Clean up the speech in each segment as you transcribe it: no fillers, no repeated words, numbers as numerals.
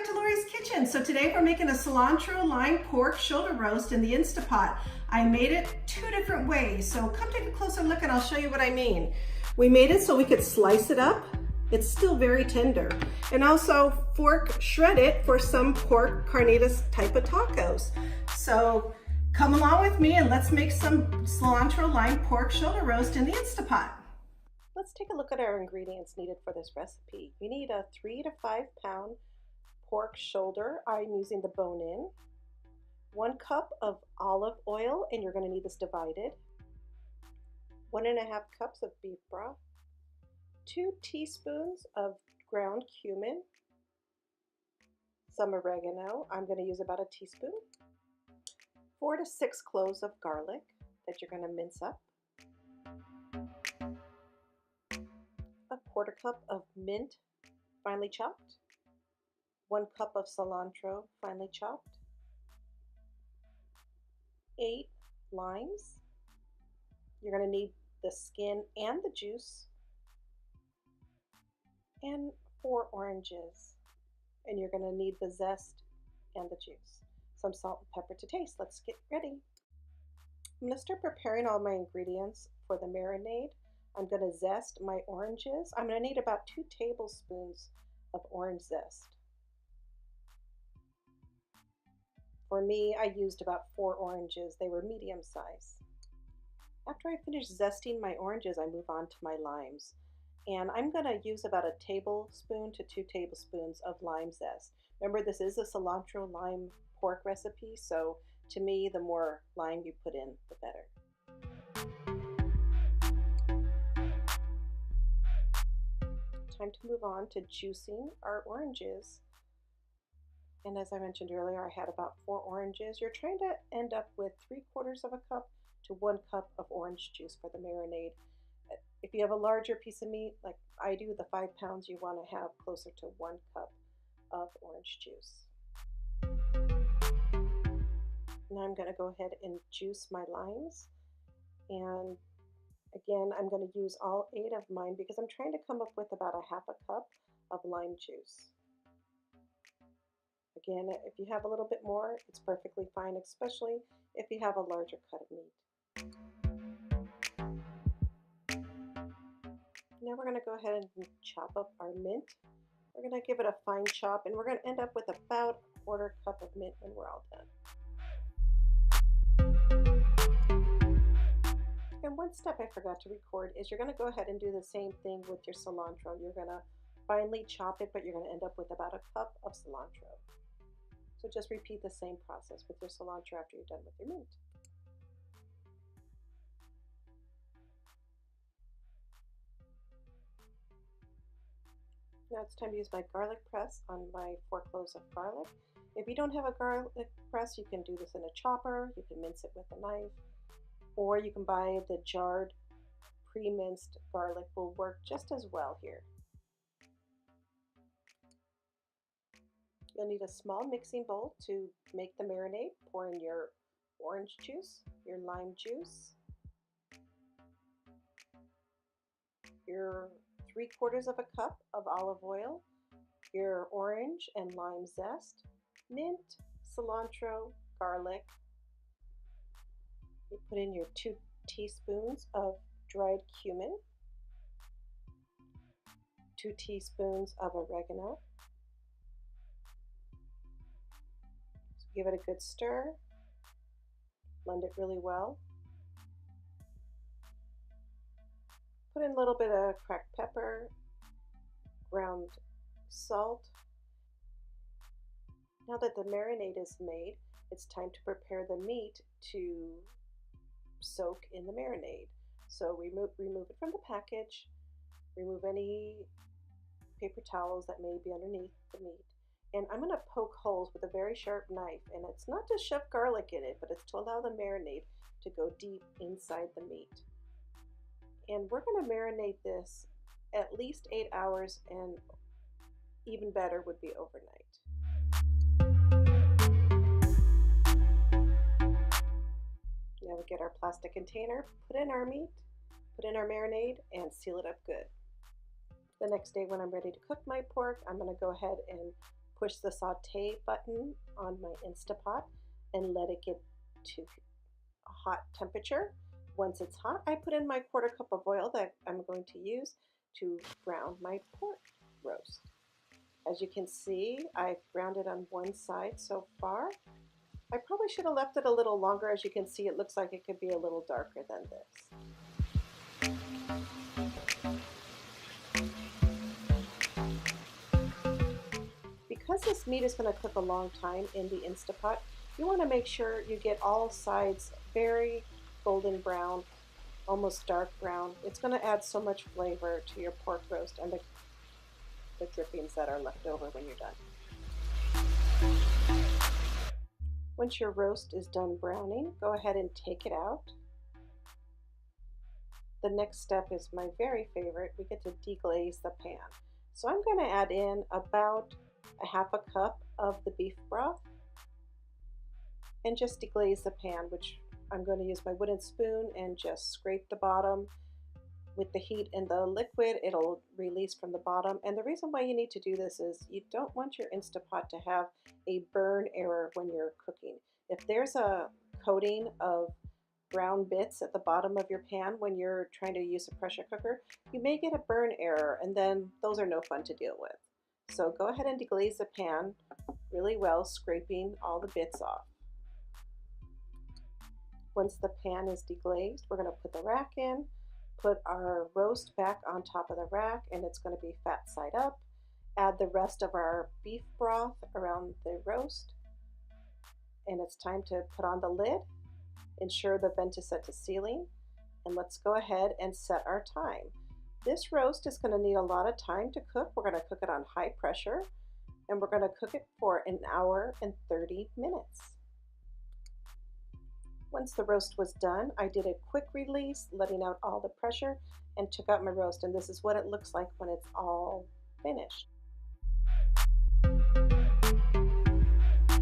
back to Lori's Kitchen. So today we're making a cilantro-lime pork shoulder roast in the Instapot. I made it two different ways, so come take a closer look and I'll show you what I mean. We made it so we could slice it up. It's still very tender. And also shred it for some pork carnitas type of tacos. So come along with me and let's make some cilantro-lime pork shoulder roast in the Instapot. Let's take a look at our ingredients needed for this recipe. We need a 3 to 5 pound pork shoulder. I'm using the bone-in. 1 cup of olive oil, and you're going to need this divided. 1.5 cups of beef broth. 2 teaspoons of ground cumin. Some oregano. I'm going to use about a teaspoon. 4 to 6 cloves of garlic that you're going to mince up. 1/4 cup of mint, finely chopped. 1 cup of cilantro, finely chopped. 8 limes. You're going to need the skin and the juice. And 4 oranges. And you're going to need the zest and the juice. Some salt and pepper to taste. Let's get ready. I'm going to start preparing all my ingredients for the marinade. I'm going to zest my oranges. I'm going to need about 2 tablespoons of orange zest. For me, I used about 4 oranges. They were medium size. After I finish zesting my oranges, I move on to my limes. And I'm going to use about a tablespoon to 2 tablespoons of lime zest. Remember, this is a cilantro lime pork recipe, so to me, the more lime you put in, the better. Time to move on to juicing our oranges. And as I mentioned earlier, I had about 4 oranges. You're trying to end up with 3/4 of a cup to 1 cup of orange juice for the marinade. If you have a larger piece of meat, like I do, the 5 pounds, you want to have closer to 1 cup of orange juice. Now I'm going to go ahead and juice my limes. And again, I'm going to use all 8 of mine because I'm trying to come up with about a 1/2 cup of lime juice. Again, if you have a little bit more, it's perfectly fine, especially if you have a larger cut of meat. Now we're going to go ahead and chop up our mint. We're going to give it a fine chop, and we're going to end up with about 1/4 cup of mint when we're all done. And one step I forgot to record is you're going to go ahead and do the same thing with your cilantro. You're going to finely chop it, but you're going to end up with about a cup of cilantro. So just repeat the same process with your cilantro after you're done with your mint. Now it's time to use my garlic press on my 4 cloves of garlic. If you don't have a garlic press, you can do this in a chopper. You can mince it with a knife. Or you can buy the jarred pre-minced garlic, will work just as well here. You'll need a small mixing bowl to make the marinade. Pour in your orange juice, your lime juice, your 3/4 of a cup of olive oil, your orange and lime zest, mint, cilantro, garlic. You put in your 2 teaspoons of dried cumin, 2 teaspoons of oregano. So give it a good stir, blend it really well. Put in a little bit of cracked pepper, ground salt. Now that the marinade is made, it's time to prepare the meat to soak in the marinade. So remove it from the package, remove any paper towels that may be underneath the meat. And I'm going to poke holes with a very sharp knife, and it's not to shove garlic in it, but it's to allow the marinade to go deep inside the meat. And we're going to marinate this at least 8 hours, and even better would be overnight. Now we get our plastic container, put in our meat, put in our marinade, and seal it up good. The next day when I'm ready to cook my pork, I'm going to go ahead and push the saute button on my Instapot and let it get to a hot temperature. Once it's hot, I put in my 1/4 cup of oil that I'm going to use to brown my pork roast. As you can see, I've browned it on one side so far. I probably should have left it a little longer. As you can see, it looks like it could be a little darker than this. Because this meat is going to cook a long time in the Instapot, you want to make sure you get all sides very golden brown, almost dark brown. It's going to add so much flavor to your pork roast and the drippings that are left over when you're done. Once your roast is done browning, go ahead and take it out. The next step is my very favorite. We get to deglaze the pan. So I'm going to add in about a 1/2 cup of the beef broth and just deglaze the pan, which I'm going to use my wooden spoon and just scrape the bottom. With the heat and the liquid, it'll release from the bottom. And the reason why you need to do this is you don't want your Instapot to have a burn error when you're cooking. If there's a coating of brown bits at the bottom of your pan when you're trying to use a pressure cooker, you may get a burn error, and then those are no fun to deal with. So go ahead and deglaze the pan really well, scraping all the bits off. Once the pan is deglazed, we're going to put the rack in, put our roast back on top of the rack, and it's going to be fat side up. Add the rest of our beef broth around the roast, and it's time to put on the lid. Ensure the vent is set to ceiling, and let's go ahead and set our time. This roast is going to need a lot of time to cook. We're going to cook it on high pressure, and we're going to cook it for 1 hour and 30 minutes. Once the roast was done, I did a quick release, letting out all the pressure, and took out my roast, and this is what it looks like when it's all finished.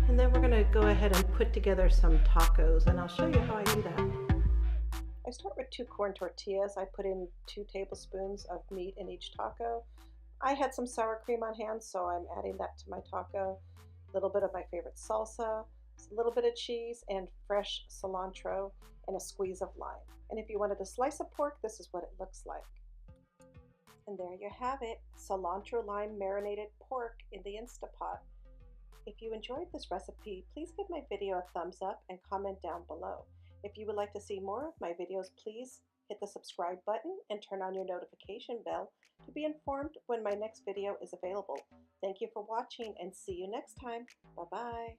And then we're going to go ahead and put together some tacos, and I'll show you how I do that. I start with 2 corn tortillas. I put in 2 tablespoons of meat in each taco. I had some sour cream on hand, so I'm adding that to my taco. A little bit of my favorite salsa, a little bit of cheese, and fresh cilantro, and a squeeze of lime. And if you wanted a slice of pork, this is what it looks like. And there you have it, cilantro-lime marinated pork in the Instapot. If you enjoyed this recipe, please give my video a thumbs up and comment down below. If you would like to see more of my videos, please hit the subscribe button and turn on your notification bell to be informed when my next video is available. Thank you for watching, and see you next time. Bye-bye.